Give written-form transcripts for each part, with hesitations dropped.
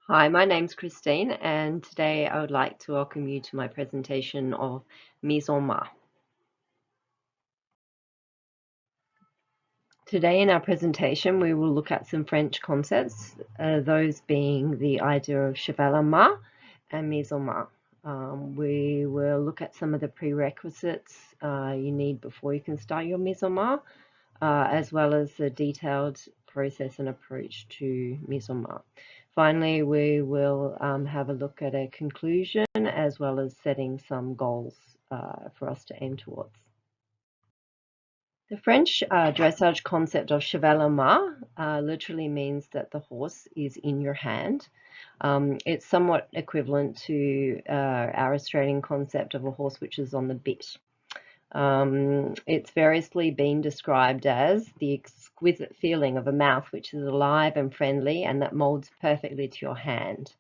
Hi, my name's Christine, and today I would like to welcome you to my presentation of Mise. Today in our presentation, we will look at some French concepts, those being the idea of cheval and Mise. We will look at some of the prerequisites you need before you can start your Mise, as well as the detailed process and approach to Mise. Finally, we will have a look at a conclusion as well as setting some goals for us to aim towards. The French dressage concept of cheval en main literally means that the horse is in your hand. It's somewhat equivalent to our Australian concept of a horse which is on the bit. It's variously been described as the exquisite feeling of a mouth which is alive and friendly and that molds perfectly to your hand.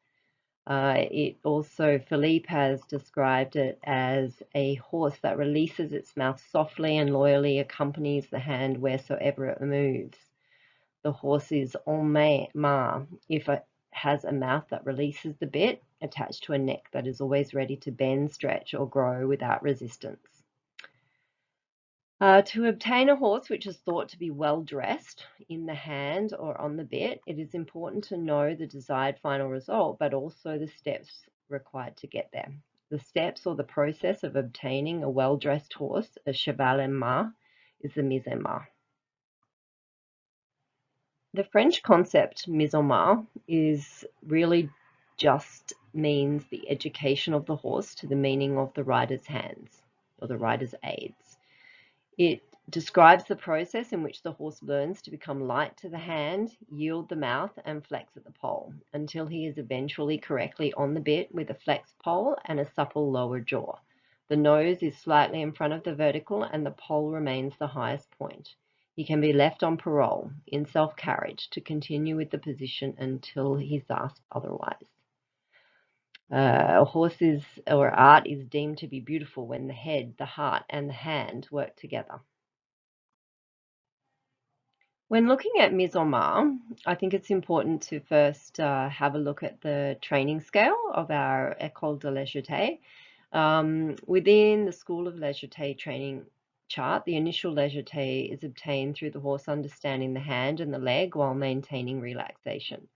Philippe has described it as a horse that releases its mouth softly and loyally accompanies the hand wheresoever it moves. The horse is en main if it has a mouth that releases the bit attached to a neck that is always ready to bend, stretch, or grow without resistance. To obtain a horse which is thought to be well dressed in the hand or on the bit, it is important to know the desired final result, but also the steps required to get there. The steps or the process of obtaining a well-dressed horse, a cheval en main, is the mise en main. The French concept mise en main is really just means the education of the horse to the meaning of the rider's hands or the rider's aids. It describes the process in which the horse learns to become light to the hand, yield the mouth, and flex at the pole until he is eventually correctly on the bit with a flexed pole and a supple lower jaw. The nose is slightly in front of the vertical and the pole remains the highest point. He can be left on parole in self-carriage to continue with the position until he's asked otherwise. A horse's or art is deemed to be beautiful when the head, the heart, and the hand work together. When looking at mise en main, I think it's important to first have a look at the training scale of our Ecole de Legerete. Within the School of Legerete training chart, the initial Legerete is obtained through the horse understanding the hand and the leg while maintaining relaxation.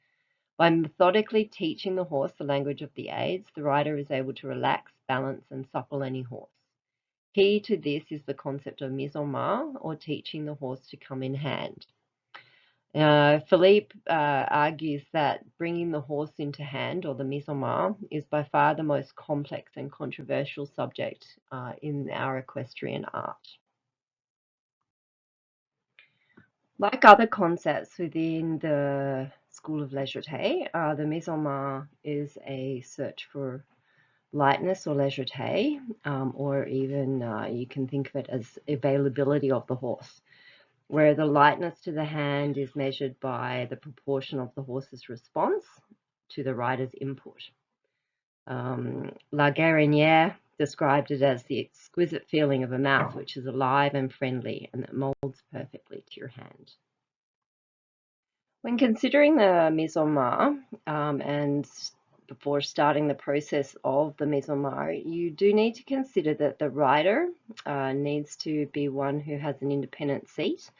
By methodically teaching the horse the language of the aids, the rider is able to relax, balance, and supple any horse. Key to this is the concept of mise en main, or teaching the horse to come in hand. Philippe argues that bringing the horse into hand, or the mise en main, is by far the most complex and controversial subject in our equestrian art. Like other concepts within the School of Legerete, the mise en main is a search for lightness or legerete, or even you can think of it as availability of the horse, where the lightness to the hand is measured by the proportion of the horse's response to the rider's input. Lagerete described it as the exquisite feeling of a mouth which is alive and friendly and that molds perfectly to your hand. When considering the mise en main and before starting the process of the mise en main, you do need to consider that the rider needs to be one who has an independent seat.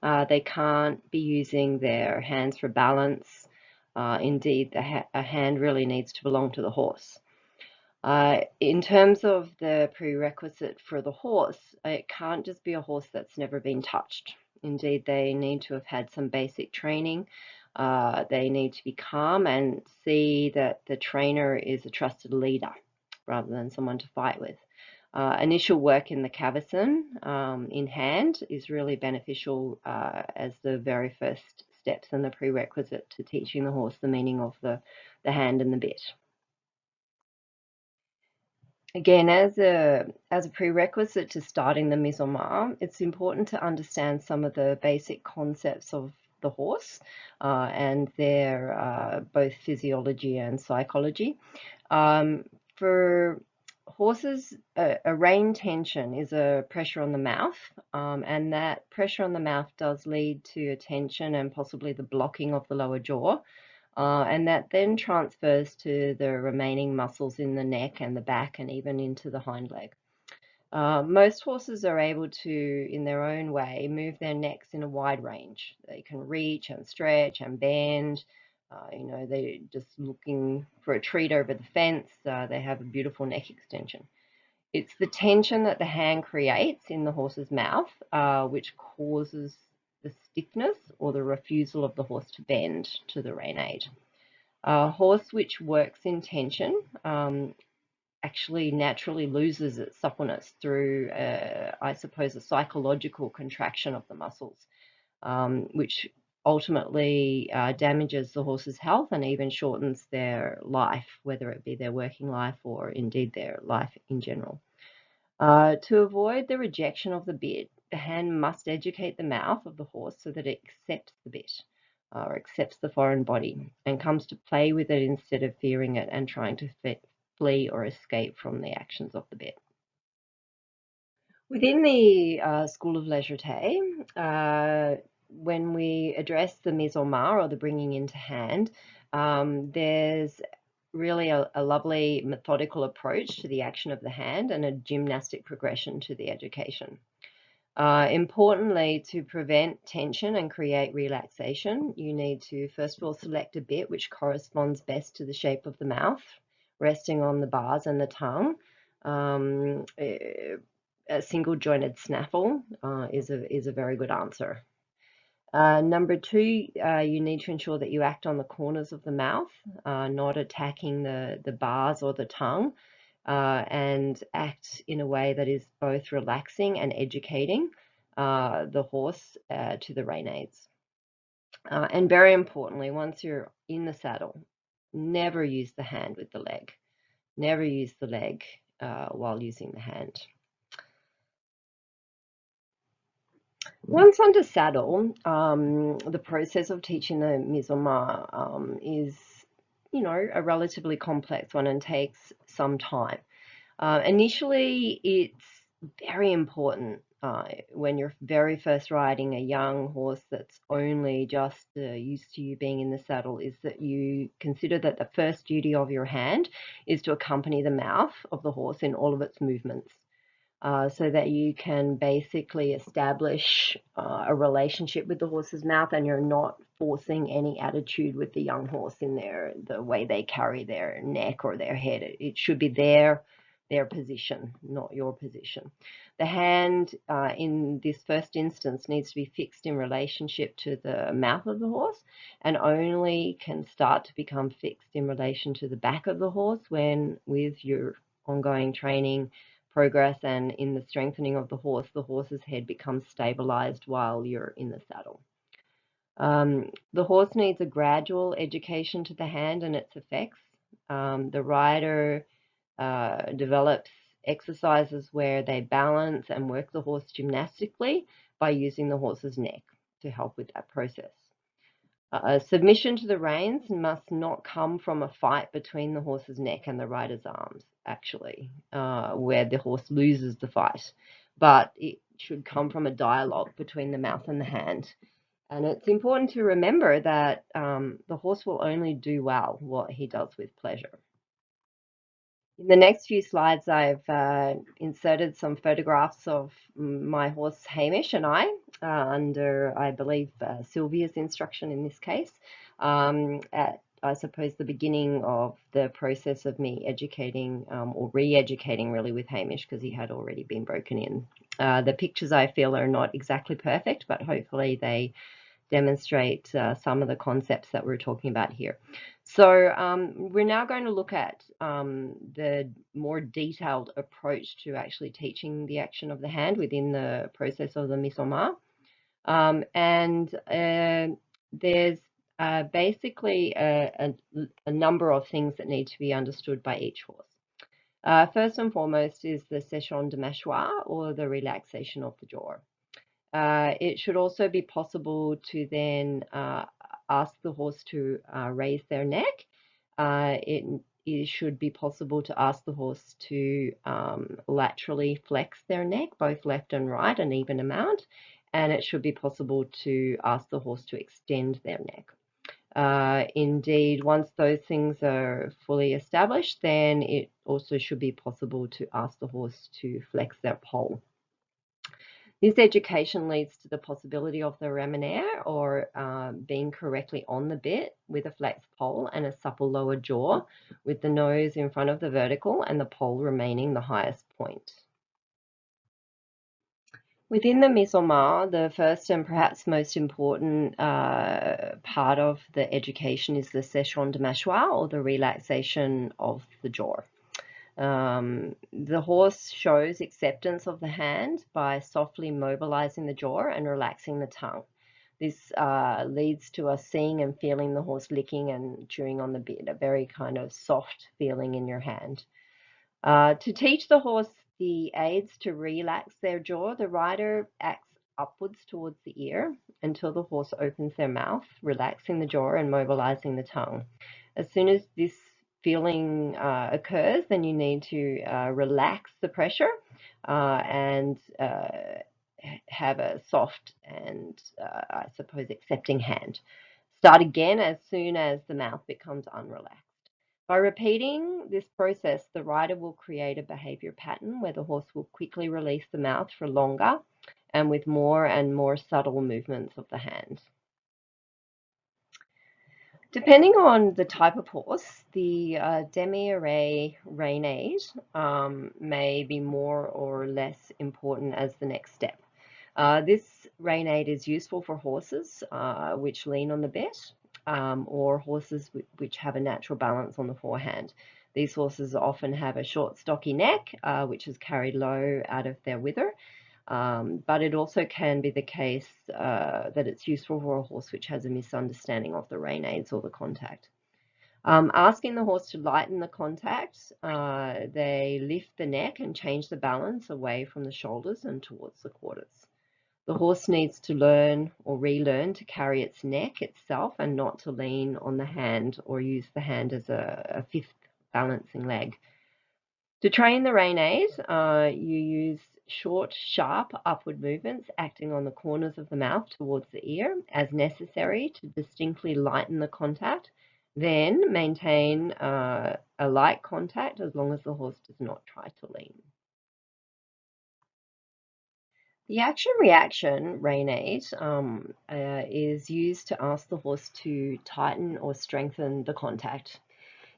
They can't be using their hands for balance. Indeed, a hand really needs to belong to the horse. In terms of the prerequisite for the horse, it can't just be a horse that's never been touched. Indeed, they need to have had some basic training. They need to be calm and see that the trainer is a trusted leader rather than someone to fight with. Initial work in the cavesson in hand is really beneficial as the very first steps and the prerequisite to teaching the horse the meaning of the hand and the bit. Again, as a prerequisite to starting the mise en main, it's important to understand some of the basic concepts of the horse and their both physiology and psychology. For horses, a rein tension is a pressure on the mouth, and that pressure on the mouth does lead to a tension and possibly the blocking of the lower jaw. and that then transfers to the remaining muscles in the neck and the back and even into the hind leg. Most horses are able to, in their own way, move their necks in a wide range. They can reach and stretch and bend. They're just looking for a treat over the fence. They have a beautiful neck extension. It's the tension that the hand creates in the horse's mouth, which causes the stiffness or the refusal of the horse to bend to the rein aid. A horse which works in tension actually naturally loses its suppleness through, I suppose, a psychological contraction of the muscles, which ultimately damages the horse's health and even shortens their life, whether it be their working life or indeed their life in general. To avoid the rejection of the bit, the hand must educate the mouth of the horse so that it accepts the bit or accepts the foreign body and comes to play with it instead of fearing it and trying to flee or escape from the actions of the bit. Within the School of Legerete, when we address the mise en main or the bringing into hand, there's really a lovely methodical approach to the action of the hand and a gymnastic progression to the education. Importantly, to prevent tension and create relaxation, you need to first of all select a bit which corresponds best to the shape of the mouth, resting on the bars and the tongue. A single jointed snaffle is a very good answer. Number two, you need to ensure that you act on the corners of the mouth, not attacking the bars or the tongue, and act in a way that is both relaxing and educating the horse to the rein aids. And very importantly, once you're in the saddle, never use the hand with the leg. Never use the leg while using the hand. Once under saddle, the process of teaching the mise en main is, a relatively complex one and takes some time. Initially, it's very important when you're very first riding a young horse that's only just used to you being in the saddle, is that you consider that the first duty of your hand is to accompany the mouth of the horse in all of its movements. So that you can basically establish a relationship with the horse's mouth and you're not forcing any attitude with the young horse in the way they carry their neck or their head. It should be their position, not your position. The hand in this first instance needs to be fixed in relationship to the mouth of the horse and only can start to become fixed in relation to the back of the horse when, with your ongoing training, progress, and in the strengthening of the horse's head becomes stabilized while you're in the saddle. The horse needs a gradual education to the hand and its effects. The rider develops exercises where they balance and work the horse gymnastically by using the horse's neck to help with that process. Submission to the reins must not come from a fight between the horse's neck and the rider's arms, actually, where the horse loses the fight, but it should come from a dialogue between the mouth and the hand. And it's important to remember that the horse will only do well what he does with pleasure. In the next few slides, I've inserted some photographs of my horse Hamish and I, under, I believe, Sylvia's instruction in this case, at, I suppose, the beginning of the process of me educating or re-educating really with Hamish, because he had already been broken in. The pictures, I feel, are not exactly perfect, but hopefully they demonstrate some of the concepts that we're talking about here. So we're now going to look at the more detailed approach to actually teaching the action of the hand within the process of the mise en main. There's basically a number of things that need to be understood by each horse. First and foremost is the session de mâchoire, or the relaxation of the jaw. It should also be possible to then ask the horse to raise their neck. It should be possible to ask the horse to laterally flex their neck, both left and right, an even amount. And it should be possible to ask the horse to extend their neck. Indeed, once those things are fully established, then it also should be possible to ask the horse to flex their poll. This education leads to the possibility of the remenere, or being correctly on the bit with a flex poll and a supple lower jaw, with the nose in front of the vertical and the poll remaining the highest point. Within the mise en marche, the first and perhaps most important part of the education is the session de mâchoire, or the relaxation of the jaw. The horse shows acceptance of the hand by softly mobilizing the jaw and relaxing the tongue. This leads to us seeing and feeling the horse licking and chewing on the bit, a very kind of soft feeling in your hand. To teach the horse the aids to relax their jaw, the rider acts upwards towards the ear until the horse opens their mouth, relaxing the jaw and mobilizing the tongue. As soon as this feeling occurs, then you need to relax the pressure and have a soft and, I suppose, accepting hand. Start again as soon as the mouth becomes unrelaxed. By repeating this process, the rider will create a behavior pattern where the horse will quickly release the mouth for longer and with more and more subtle movements of the hand. Depending on the type of horse, the demi-array rein-aid may be more or less important as the next step. This rein-aid is useful for horses which lean on the bit, or horses which have a natural balance on the forehand. These horses often have a short, stocky neck, which is carried low out of their wither, but it also can be the case that it's useful for a horse which has a misunderstanding of the rein aids or the contact. Asking the horse to lighten the contact, they lift the neck and change the balance away from the shoulders and towards the quarters. The horse needs to learn or relearn to carry its neck itself and not to lean on the hand or use the hand as a fifth balancing leg. To train the rein aid, you use short, sharp upward movements acting on the corners of the mouth towards the ear as necessary to distinctly lighten the contact. Then maintain a light contact as long as the horse does not try to lean. The action-reaction rein aid is used to ask the horse to tighten or strengthen the contact.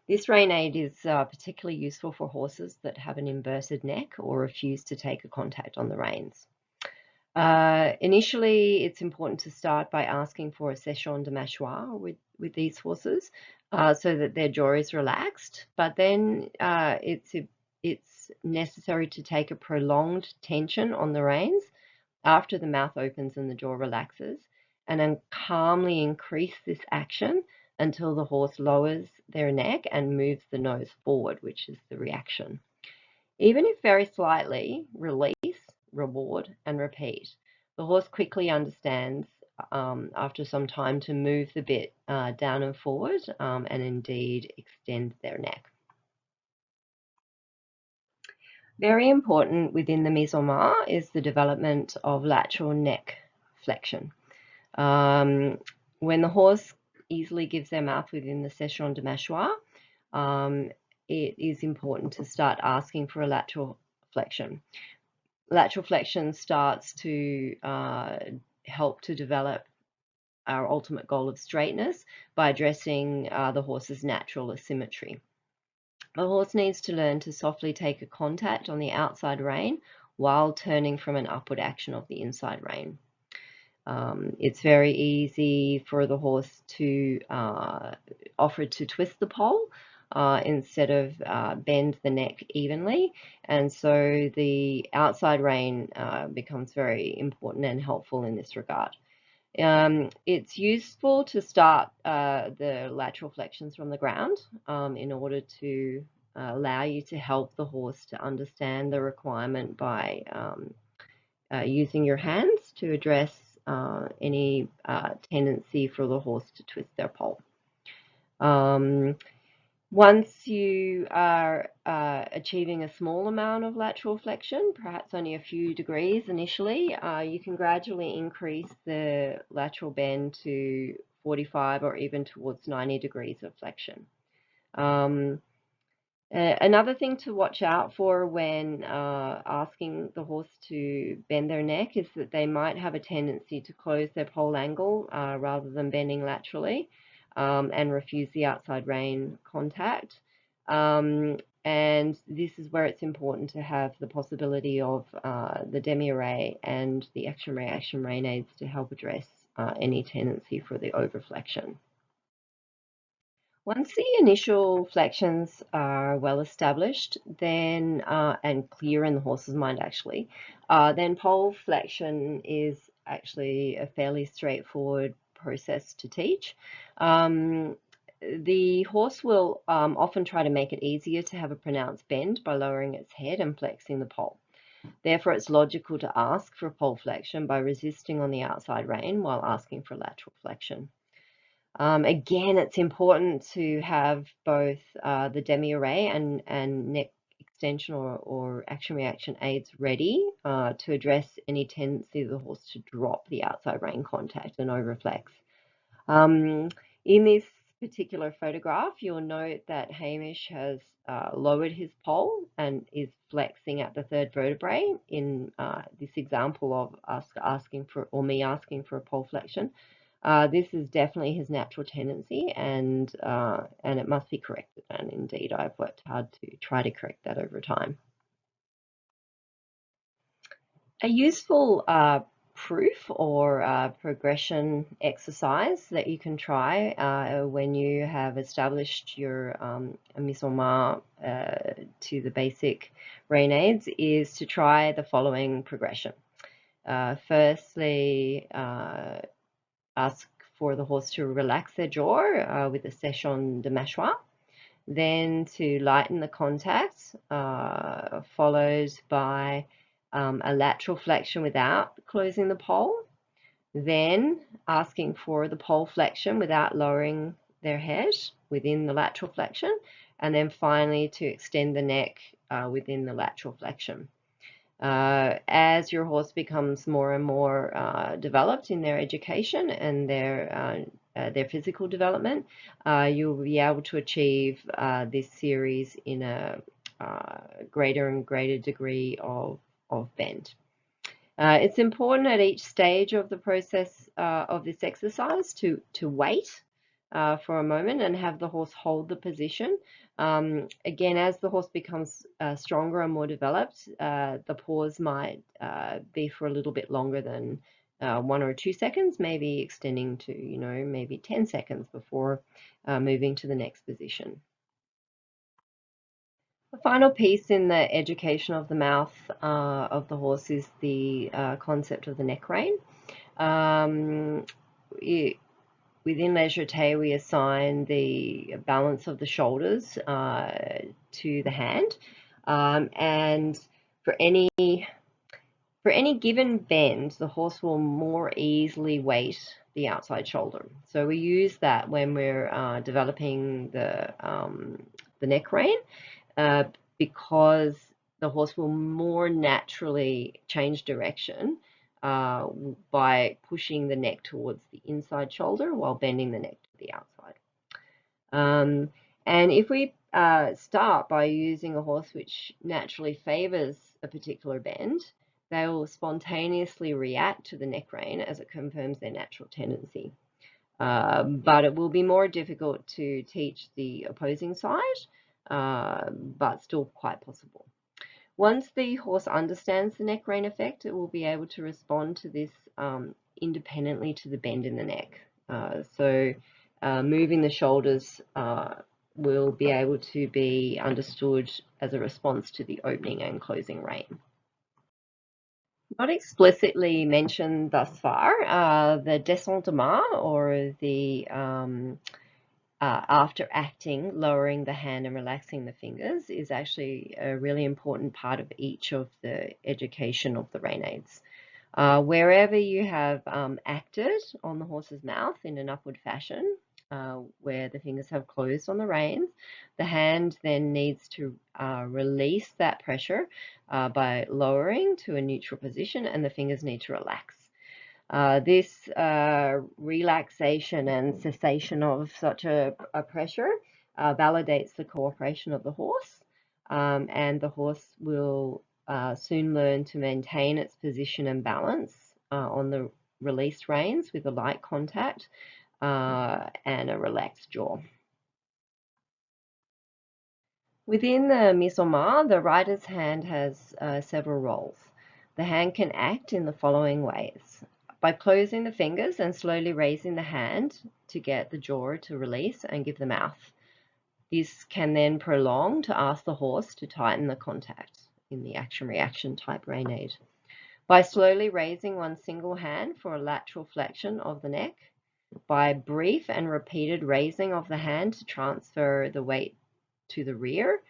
This rein aid is particularly useful for horses that have an inverted neck or refuse to take a contact on the reins. Initially, it's important to start by asking for a session de mâchoire with these horses so that their jaw is relaxed, but then it's necessary to take a prolonged tension on the reins after the mouth opens and the jaw relaxes, and then calmly increase this action until the horse lowers their neck and moves the nose forward, which is the reaction. Even if very slightly, release, reward, and repeat. The horse quickly understands after some time to move the bit down and forward and indeed extend their neck. Very important within the mise en marche is the development of lateral neck flexion. When the horse easily gives their mouth within the session de mâchoire, it is important to start asking for a lateral flexion. Lateral flexion starts to help to develop our ultimate goal of straightness by addressing the horse's natural asymmetry. A horse needs to learn to softly take a contact on the outside rein while turning from an upward action of the inside rein. It's very easy for the horse to offer to twist the poll instead of bend the neck evenly, and so the outside rein becomes very important and helpful in this regard. It's useful to start the lateral flexions from the ground in order to allow you to help the horse to understand the requirement by using your hands to address any tendency for the horse to twist their poll. Once you are achieving a small amount of lateral flexion, perhaps only a few degrees initially, you can gradually increase the lateral bend to 45 or even towards 90 degrees of flexion. Another thing to watch out for when asking the horse to bend their neck is that they might have a tendency to close their pole angle rather than bending laterally and refuse the outside rein contact. And this is where it's important to have the possibility of the demi-array and the action-reaction rein aids to help address any tendency for the overflexion. Once the initial flexions are well established, then and clear in the horse's mind actually, then pole flexion is actually a fairly straightforward process to teach. The horse will often try to make it easier to have a pronounced bend by lowering its head and flexing the pole. Therefore, it's logical to ask for pole flexion by resisting on the outside rein while asking for lateral flexion. Again, it's important to have both the demi-array and neck extension or action-reaction aids ready to address any tendency of the horse to drop the outside rein contact and overflex. In this particular photograph, you'll note that Hamish has lowered his pole and is flexing at the third vertebrae in this example of us asking for, or me asking for a pole flexion. This is definitely his natural tendency, and it must be corrected. And indeed, I've worked hard to try to correct that over time. A useful proof or progression exercise that you can try when you have established your mise en main to the basic rein aids is to try the following progression. Firstly, ask for the horse to relax their jaw with a session de mâchoire, then to lighten the contact, followed by a lateral flexion without closing the pole, then asking for the pole flexion without lowering their head within the lateral flexion, and then finally to extend the neck within the lateral flexion. As your horse becomes more and more developed in their education and their physical development, you'll be able to achieve this series in a greater and greater degree of bend. It's important at each stage of the process of this exercise to wait for a moment and have the horse hold the position. Again, as the horse becomes stronger and more developed, the pause might be for a little bit longer than 1 or 2 seconds, maybe extending to, maybe 10 seconds before moving to the next position. The final piece in the education of the mouth of the horse is the concept of the neck rein. Within Legerete, we assign the balance of the shoulders to the hand, and for any given bend, the horse will more easily weight the outside shoulder. So we use that when we're developing the neck rein, because the horse will more naturally change direction by pushing the neck towards the inside shoulder while bending the neck to the outside. And if we start by using a horse which naturally favors a particular bend, they will spontaneously react to the neck rein as it confirms their natural tendency. But it will be more difficult to teach the opposing side, but still quite possible. Once the horse understands the neck rein effect, it will be able to respond to this independently to the bend in the neck. So moving the shoulders will be able to be understood as a response to the opening and closing rein. Not explicitly mentioned thus far, the descendement, or the after acting, lowering the hand and relaxing the fingers, is actually a really important part of each of the education of the rein aids. Wherever you have acted on the horse's mouth in an upward fashion, where the fingers have closed on the reins, the hand then needs to release that pressure by lowering to a neutral position, and the fingers need to relax. This relaxation and cessation of such a pressure validates the cooperation of the horse, and the horse will soon learn to maintain its position and balance on the released reins with a light contact and a relaxed jaw. Within the mise en main, the rider's hand has several roles. The hand can act in the following ways. By closing the fingers and slowly raising the hand to get the jaw to release and give the mouth. This can then prolong to ask the horse to tighten the contact in the action-reaction type rein-aid. By slowly raising one single hand for a lateral flexion of the neck. By brief and repeated raising of the hand to transfer the weight to the rear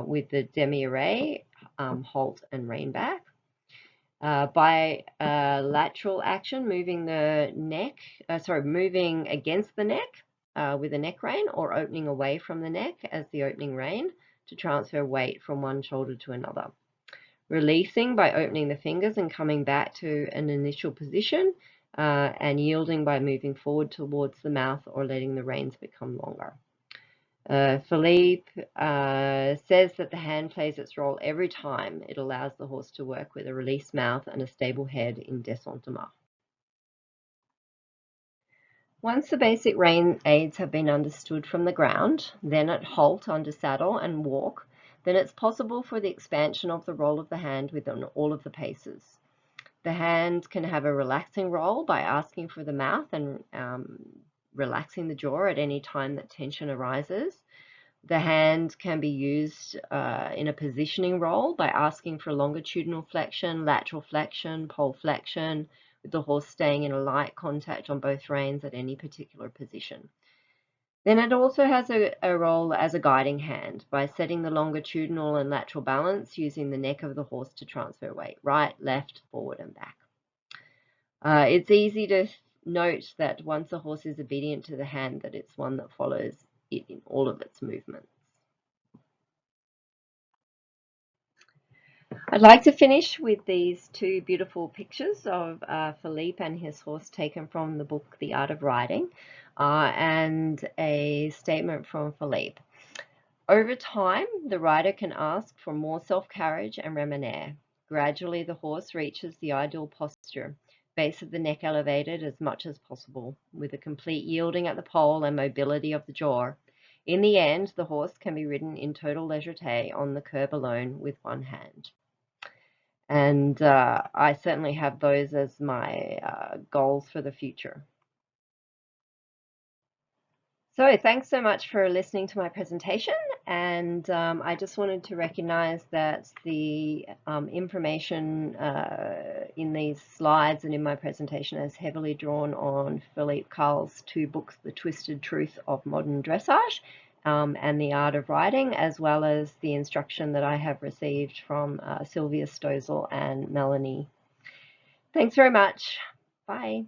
with the demi-array, halt and rein back. By lateral action, moving the neck, moving against the neck with a neck rein, or opening away from the neck as the opening rein to transfer weight from one shoulder to another. Releasing by opening the fingers and coming back to an initial position, and yielding by moving forward towards the mouth or letting the reins become longer. Philippe says that the hand plays its role every time it allows the horse to work with a released mouth and a stable head in descente de marche. Once the basic rein aids have been understood from the ground, then at halt under saddle and walk, then it's possible for the expansion of the role of the hand within all of the paces. The hand can have a relaxing role by asking for the mouth and relaxing the jaw at any time that tension arises. The hand can be used in a positioning role by asking for longitudinal flexion, lateral flexion, pole flexion, with the horse staying in a light contact on both reins at any particular position. Then it also has a role as a guiding hand by setting the longitudinal and lateral balance using the neck of the horse to transfer weight, right, left, forward and back. It's easy to note that once a horse is obedient to the hand, that it's one that follows it in all of its movements. I'd like to finish with these two beautiful pictures of Philippe and his horse taken from the book The Art of Riding, and a statement from Philippe. Over time, the rider can ask for more self-carriage and remener. Gradually, the horse reaches the ideal posture, base of the neck elevated as much as possible, with a complete yielding at the pole and mobility of the jaw. In the end, the horse can be ridden in total legerete on the curb alone with one hand. And I certainly have those as my goals for the future. So thanks so much for listening to my presentation, and I just wanted to recognize that the information in these slides and in my presentation is heavily drawn on Philippe Carl's two books, The Twisted Truth of Modern Dressage and The Art of Riding, as well as the instruction that I have received from Sylvia Stozel and Melanie. Thanks very much. Bye.